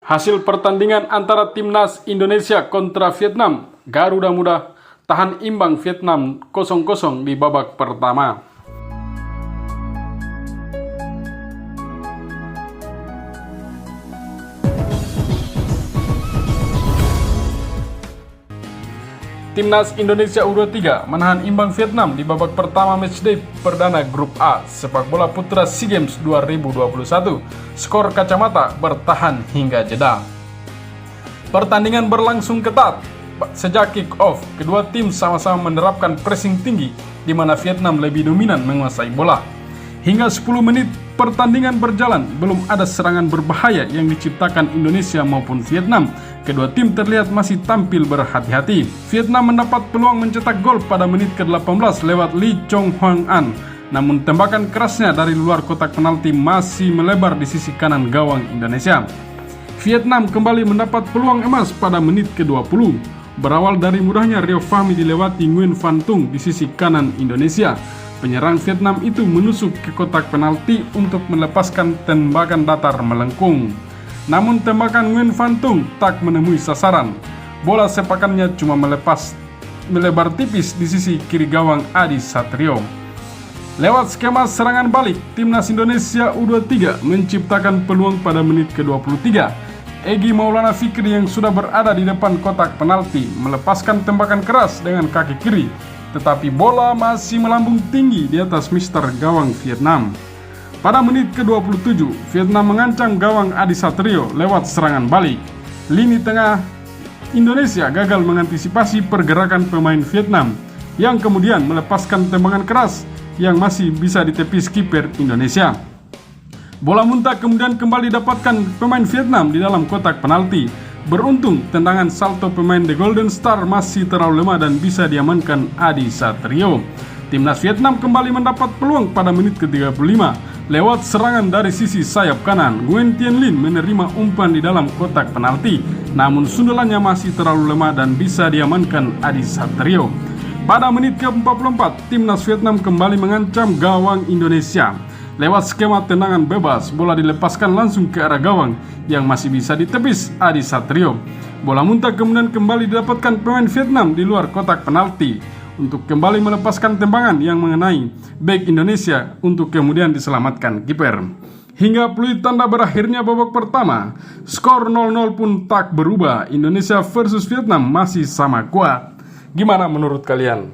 Hasil pertandingan antara timnas Indonesia kontra Vietnam, Garuda Muda tahan imbang Vietnam 0-0 di babak pertama. Timnas Indonesia U23 menahan imbang Vietnam di babak pertama matchday perdana Grup A Sepak Bola Putra SEA Games 2021. Skor kacamata bertahan hingga jeda. Pertandingan berlangsung ketat. Sejak kick-off, kedua tim sama-sama menerapkan pressing tinggi di mana Vietnam lebih dominan menguasai bola. Hingga 10 menit pertandingan berjalan, belum ada serangan berbahaya yang diciptakan Indonesia maupun Vietnam. Kedua tim terlihat masih tampil berhati-hati. Vietnam mendapat peluang mencetak gol pada menit ke-18 lewat Lee Chong Hwan An. Namun tembakan kerasnya dari luar kotak penalti masih melebar di sisi kanan gawang Indonesia. Vietnam kembali mendapat peluang emas pada menit ke-20. Berawal dari mudahnya Rio Fahmi dilewati Nguyen Van Tung di sisi kanan Indonesia. Penyerang Vietnam itu menusuk ke kotak penalti untuk melepaskan tembakan datar melengkung. Namun tembakan Nguyen Van Tung tak menemui sasaran. Bola sepakannya cuma melebar tipis di sisi kiri gawang Adi Satrio. Lewat skema serangan balik, timnas Indonesia U23 menciptakan peluang pada menit ke-23. Egy Maulana Fikri yang sudah berada di depan kotak penalti melepaskan tembakan keras dengan kaki kiri, tetapi bola masih melambung tinggi di atas mister gawang Vietnam. Pada menit ke-27, Vietnam mengancam gawang Adi Satrio lewat serangan balik. Lini tengah Indonesia gagal mengantisipasi pergerakan pemain Vietnam yang kemudian melepaskan tembakan keras yang masih bisa ditepis kiper Indonesia. Bola muntah kemudian kembali didapatkan pemain Vietnam di dalam kotak penalti. Beruntung tendangan salto pemain The Golden Star masih terlalu lemah dan bisa diamankan Adi Satrio. Timnas Vietnam kembali mendapat peluang pada menit ke-35 lewat serangan dari sisi sayap kanan. Nguyen Tien Linh menerima umpan di dalam kotak penalti, namun sundulannya masih terlalu lemah dan bisa diamankan Adi Satrio. Pada menit ke-44, timnas Vietnam kembali mengancam gawang Indonesia. Lewat skema tendangan bebas, bola dilepaskan langsung ke arah gawang yang masih bisa ditepis Adi Satrio. Bola muntah kemudian kembali didapatkan pemain Vietnam di luar kotak penalti untuk kembali melepaskan tembakan yang mengenai bek Indonesia untuk kemudian diselamatkan kiper. Hingga peluit tanda berakhirnya babak pertama, skor 0-0 pun tak berubah. Indonesia versus Vietnam masih sama kuat. Gimana menurut kalian?